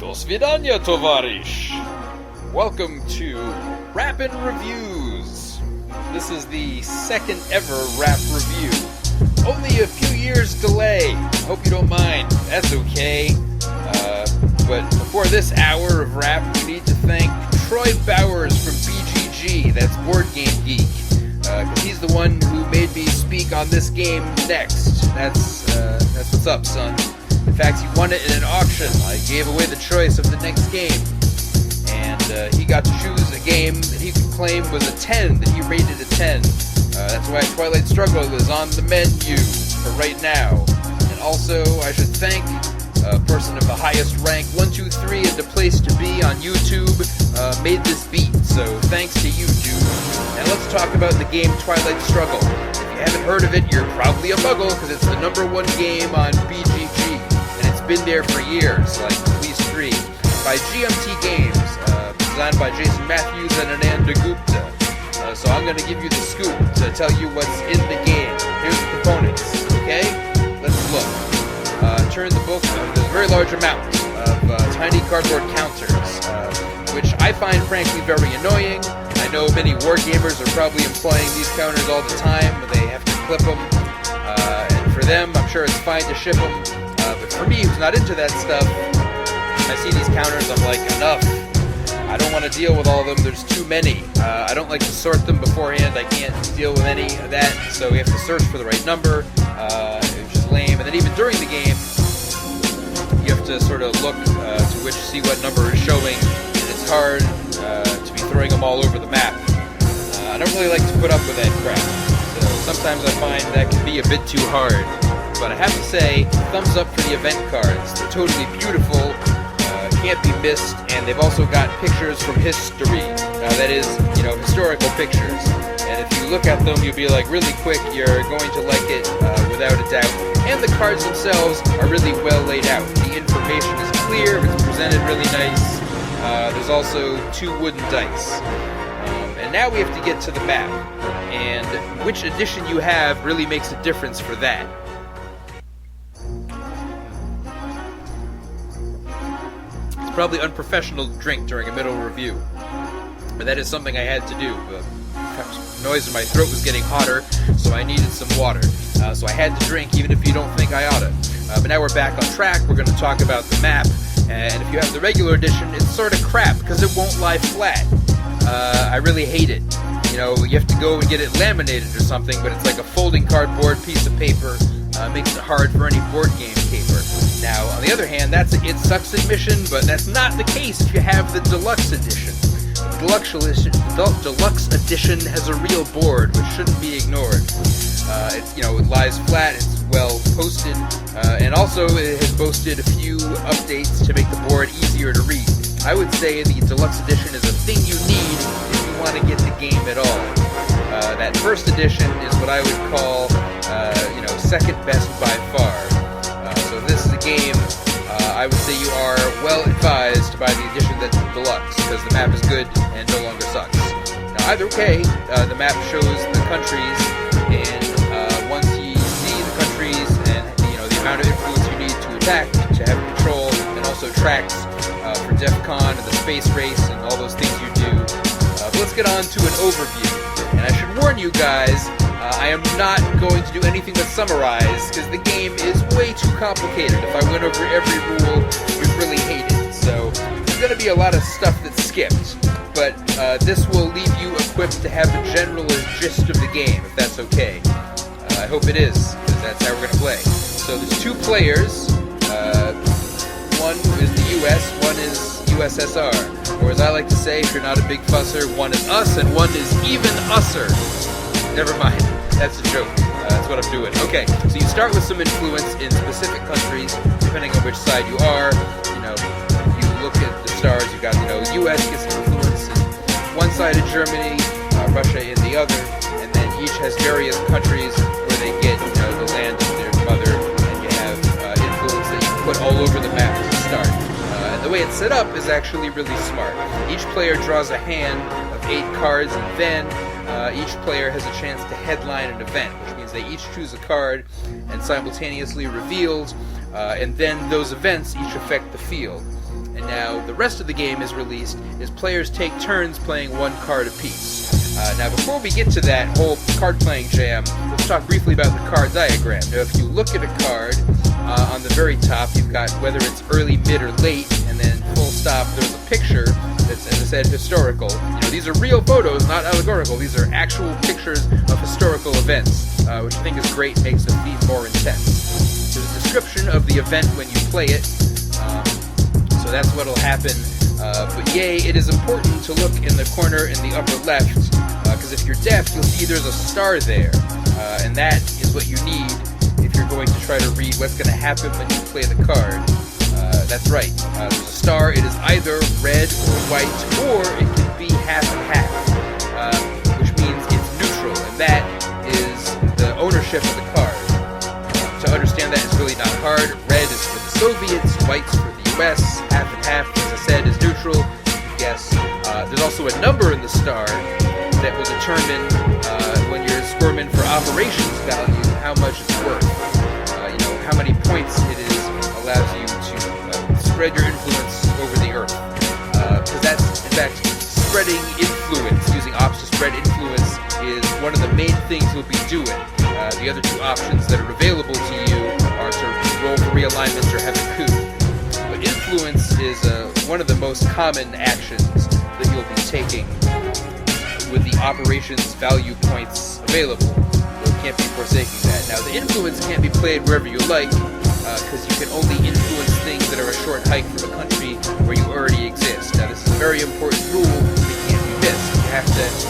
Do svidaniya, tovarish! Welcome to Rappin Reviews. This is the second ever rap review. Only a few years delay. Hope you don't mind. That's okay. But before this hour of rap, we need to thank Troy Bowers from BGG, that's Board Game Geek. Because he's the one who made me speak on this game next. That's what's up, son. In fact, he won it in an auction. I gave away the choice of the next game. And he got to choose a game that he could claim was a 10, that he rated a 10. That's why Twilight Struggle is on the menu for right now. And also, I should thank a person of the highest rank, 123 is the place to be on YouTube, made this beat. So thanks to you, dude. Now let's talk about the game Twilight Struggle. If you haven't heard of it, you're probably a muggle, because it's the #1 game on BGG. And it's been there for years, like at least 3. By GMT Games, designed by Jason Matthews and Ananda Gupta. So I'm going to give you the scoop to tell you what's in the game. Here's the components, okay? Let's look. Turn the book, there's a very large amount of tiny cardboard counters, which I find frankly very annoying. I know many wargamers are probably employing these counters all the time, but they have to clip them, and for them, I'm sure it's fine to ship them, but for me, who's not into that stuff, I see these counters, I'm like, enough. I don't want to deal with all of them, there's too many. I don't like to sort them beforehand, I can't deal with any of that, so we have to search for the right number, which is lame, and then even during the game, you have to sort of look to see what number is showing, and it's hard to be throwing them all over the map. I don't really like to put up with that crap, so sometimes I find that can be a bit too hard. But I have to say, thumbs up for the event cards. They're totally beautiful, can't be missed, and they've also got pictures from history. That is, historical pictures. And if you look at them, you'll be like, really quick, you're going to like it without a doubt. And the cards themselves are really well laid out. The information is clear, it's presented really nice. There's also 2 wooden dice. And now we have to get to the map. And which edition you have really makes a difference for that. It's probably unprofessional to drink during a middle review. But that is something I had to do. Noise in my throat was getting hotter, so I needed some water. So I had to drink, even if you don't think I oughta. But now we're back on track. We're going to talk about the map. And if you have the regular edition, it's sort of crap, because it won't lie flat. I really hate it. You have to go and get it laminated or something, but it's like a folding cardboard piece of paper. Makes it hard for any board game caper. Now, on the other hand, that's It Sucks admission, but that's not the case if you have the deluxe edition. The deluxe edition has a real board, which shouldn't be ignored. It lies flat, it's well posted, and also it has boasted a few updates to make the board easier to read. I would say the deluxe edition is a thing you need if you want to get the game at all. That first edition is what I would call, second best by far. So this is a game, I would say you are well advised to buy the edition that's deluxe, because the map is good and no longer sucks. Now either way, the map shows the countries, and once you see the countries and the amount of influence you need to attack, to have control, and also tracks for DEF CON and the space race and all those things you do. But let's get on to an overview. And I should warn you guys, I am not going to do anything but summarize, because the game is way too complicated. If I went over every rule, you'd really hate it. So there's going to be a lot of stuff that's skipped, but this will leave you equipped to have the general gist of the game, if that's okay. I hope it is, because that's how we're going to play. So there's 2 players. One is the US, one is USSR. Or as I like to say, if you're not a big fusser, one is us and one is even usser. Never mind, that's a joke. That's what I'm doing. Okay, so you start with some influence in specific countries, depending on which side you are. You look at the stars, you've got, US gets influence in one side of Germany, Russia in the other, and then each has various countries where they get, the land of their mother, and you have influence that you put all over the map to start. And the way it's set up is actually really smart. Each player draws a hand of 8 cards, and then each player has a chance to headline an event, which means they each choose a card and simultaneously revealed, and then those events each affect the field. and now the rest of the game is released, is players take turns playing one card apiece. Now before we get to that whole card playing jam, let's talk briefly about the card diagram. Now if you look at a card, on the very top you've got whether it's early, mid, or late, and then full stop, there's a picture that's, as I said, historical. These are real photos, not allegorical. These are actual pictures of historical events, which I think is great, makes the feed more intense. There's a description of the event when you play it, so that's what'll happen. But yay, it is important to look in the corner in the upper left, because if you're deaf, you'll see there's a star there, and that is what you need if you're going to try to read what's going to happen when you play the card. That's right, there's a star. It is either red or white, or it can be half and half, which means it's neutral, and that is the ownership of the card. To understand that is really not hard. Red is for the Soviets, white's for the US, half and half, as I said, is neutral. Yes. There's also a number in the star that will determine when you're squirming for operations value how much it's worth. How many points it is allows you to spread your influence over the earth. Because that's, in fact, spreading influence, using ops to spread influence, is one of the main things you'll be doing. The other two options that are available to you are to roll for realignment or have a coup. But influence is one of the most common actions that you'll be taking with the operations value points available. You can't be forsaking that. Now, the influence can't be played wherever you like, because you can only influence things that are a short hike from a country where you already exist. Now, this is a very important rule that can't be missed.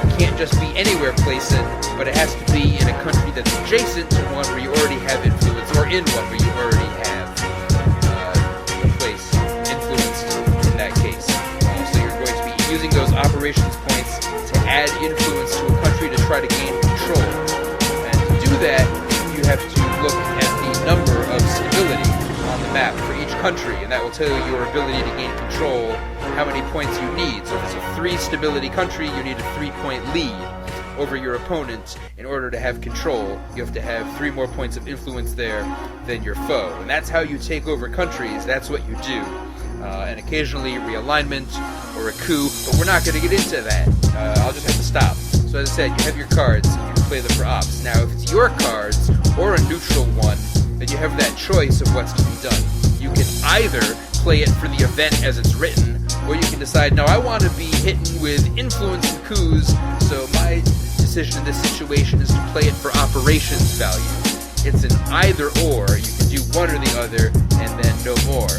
You can't just be anywhere placing, but it has to be in a country that's adjacent to one where you already have influence, or in one where you already have a place influenced in that case. So you're going to be using those operations points to add influence to a country to try to gain control. And to do that, you have to look at the number of stability on the map for each country, and that will tell you your ability to gain control, how many points you need. So if it's a 3 stability country, you need a 3-point lead over your opponent. In order to have control, you have to have 3 more points of influence there than your foe. And that's how you take over countries. That's what you do. And occasionally realignment or a coup, but we're not going to get into that. I'll just have to stop. So as I said, you have your cards, and you can play them for ops. Now, if it's your cards, or a neutral one, then you have that choice of what's to be done. You can either play it for the event as it's written, or you can decide, no, I want to be hitting with influence and coups, so my decision in this situation is to play it for operations value. It's an either or. You can do one or the other, and then no more.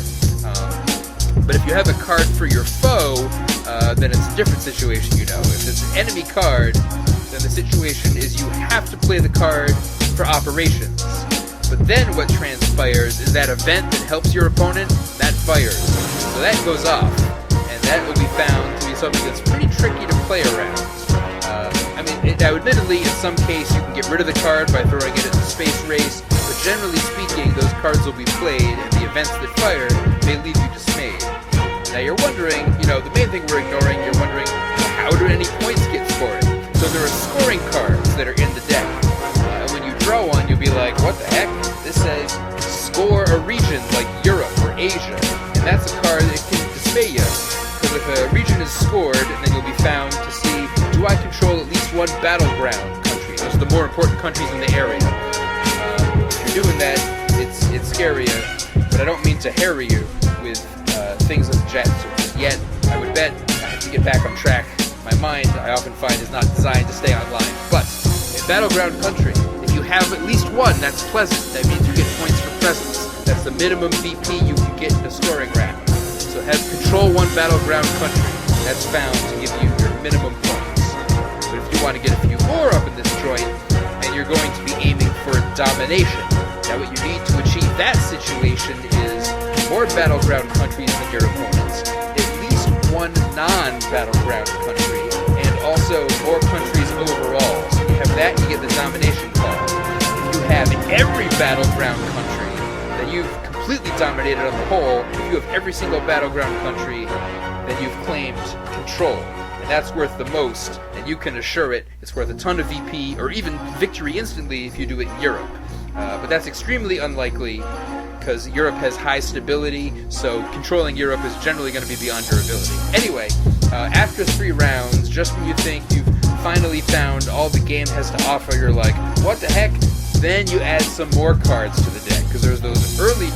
But if you have a card for your foe, then it's a different situation, If it's an enemy card, then the situation is you have to play the card for operations. But then what transpires is that event that helps your opponent, that fires. So that goes off, and that will be found to be something that's pretty tricky to play around. Now admittedly, in some case, you can get rid of the card by throwing it at the space race, but generally speaking, those cards will be played, and the events that fire may leave you dismayed. Now you're wondering, the main thing we're ignoring, you're wondering, how do any points get scored? So there are scoring cards that are in the deck. And when you draw one, you'll be like, what the heck? This says, score a region like Europe or Asia. And that's a card that can dismay you. Because if a region is scored, then you'll be found to see, do I control at least one battleground country? Those are the more important countries in the area. If you're doing that, it's scarier. But I don't mean to harry you with things like jets or just yet. I would bet I have to get back on track. My mind, I often find, is not designed to stay online. But in battleground country, if you have at least one, that's pleasant. That means you get points for presence. That's the minimum VP you can get in a scoring round. So have control one battleground country. That's found to give you your minimum points. But if you want to get a few more up in this joint, then you're going to be aiming for domination. Now what you need to achieve that situation is more battleground countries than your opponents, at least one non-battleground country, and also more countries overall. So if you have that, you get the domination card. If you have every battleground country, then you've completely dominated on the whole. If you have every single battleground country, then you've claimed control. And that's worth the most, and you can assure it. It's worth a ton of VP, or even victory instantly if you do it in Europe. But that's extremely unlikely, because Europe has high stability, so controlling Europe is generally going to be beyond your ability. Anyway, after 3 rounds, just when you think you've finally found all the game has to offer, you're like, what the heck? Then you add some more cards to the deck, because there's those early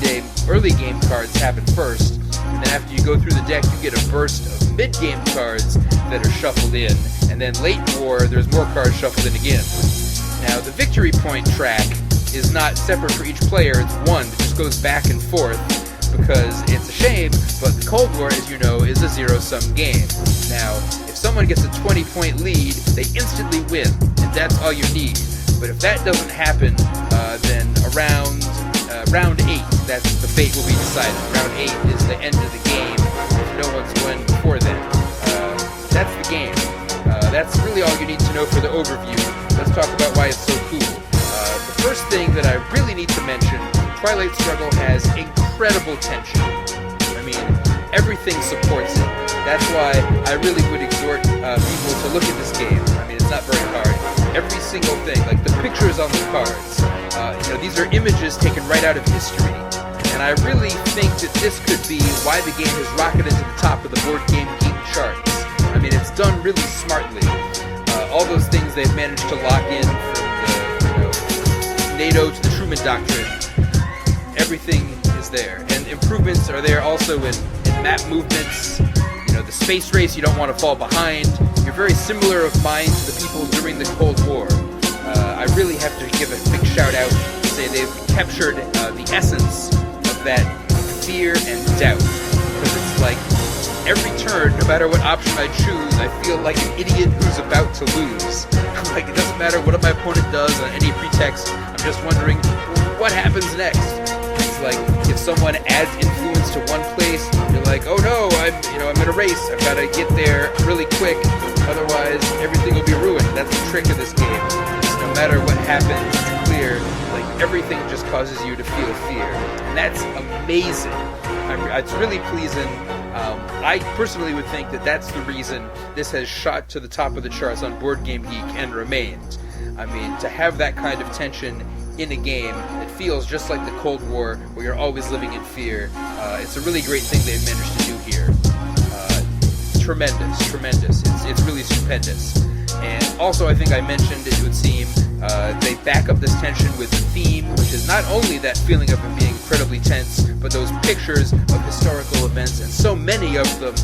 game cards happen first, and then after you go through the deck, you get a burst of mid-game cards that are shuffled in, and then late in war, there's more cards shuffled in again. Now, the victory point track is not separate for each player, it's one that just goes back and forth, because it's a shame, but the Cold War, as you know, is a zero-sum game. Now, if someone gets a 20-point lead, they instantly win, and that's all you need. But if that doesn't happen, then around round 8, that's the fate will be decided. Round 8 is the end of the game if no one's won before then. That's the game. That's really all you need to know for the overview. Let's talk about why it's so cool. The first thing that I really need to mention, Twilight Struggle has incredible tension. I mean, everything supports it. That's why I really would exhort people to look at this game. I mean, it's not very hard. Every single thing, like the pictures on the cards, these are images taken right out of history. And I really think that this could be why the game has rocketed to the top of the board game geek charts. I mean, it's done really smartly. All those things they've managed to lock in from the NATO to the Truman Doctrine, everything is there. And improvements are there also in map movements. The space race, you don't want to fall behind. You're very similar of mind to the people during the Cold War. I really have to give a big shout out to say they've captured the essence of that fear and doubt. Because it's like, every turn, no matter what option I choose, I feel like an idiot who's about to lose. Like, it doesn't matter what my opponent does on any pretext, I'm just wondering, what happens next? It's like, if someone adds influence to one place, you're like, oh no, I'm in a race, I've got to get there really quick, otherwise everything will be ruined. That's the trick of this game. No matter what happens, it's clear, like, everything just causes you to feel fear. And that's amazing. It's really pleasing. I personally would think that that's the reason this has shot to the top of the charts on Board Game Geek and remained. I mean, to have that kind of tension in a game that feels just like the Cold War, where you're always living in fear, it's a really great thing they've managed to do here. Tremendous. It's really stupendous. And also, I think I mentioned, it would seem, they back up this tension with the theme, which is not only that feeling of it being incredibly tense, but those pictures of historical events, and so many of them,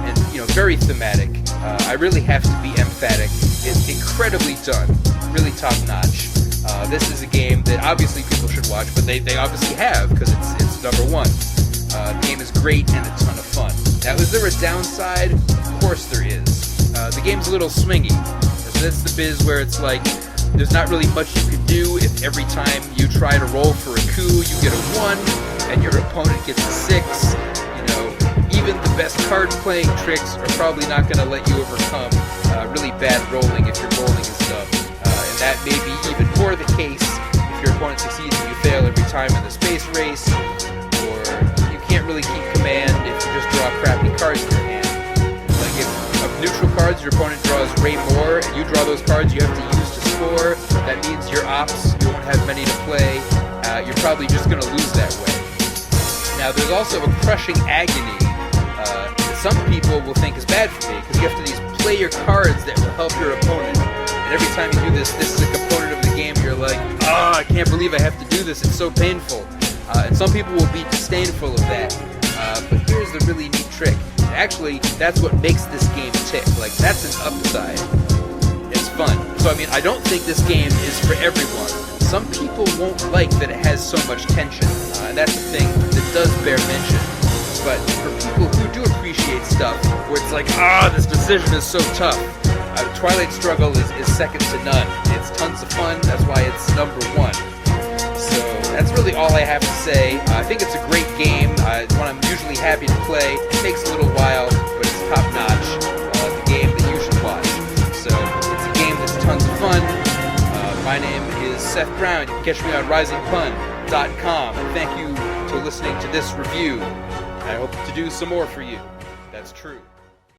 and very thematic. I really have to be emphatic. It's incredibly done, really top-notch. This is a game that obviously people should watch, but they obviously have, because it's number 1. The game is great and a ton of fun. Now, is there a downside? Of course there is. The game's a little swingy. That's the biz where it's like, there's not really much you can do if every time you try to roll for a coup, you get a 1, and your opponent gets a 6. Even the best card-playing tricks are probably not going to let you overcome really bad rolling if your bowling is dumb. And that may be even more the case if your opponent succeeds and you fail every time in the space race, or you can't really keep command if you just draw crappy cards in your hand. Like, if of neutral cards your opponent draws way more, and you draw those cards you have to use to score, that means your ops, you won't have many to play, you're probably just going to lose that way. Now, there's also a crushing agony that some people will think is bad for me, because you have to play your cards that will help your opponent. And every time you do this is a component of the game, you're like, I can't believe I have to do this, it's so painful. And some people will be disdainful of that. But here's the really neat trick. Actually, that's what makes this game tick. Like, that's an upside. It's fun. So, I mean, I don't think this game is for everyone. Some people won't like that it has so much tension. And that's a thing that does bear mention. But for people who do appreciate stuff where it's like, this decision is so tough, Twilight Struggle is second to none. It's tons of fun. That's why it's number 1. So that's really all I have to say. I think it's a great game. It's one I'm usually happy to play. It takes a little while, but it's top-notch. The game that you should watch. So it's a game that's tons of fun. My name is Seth Brown. You can catch me on risingpun.com. Thank you for listening to this review. I hope to do some more for you. That's true.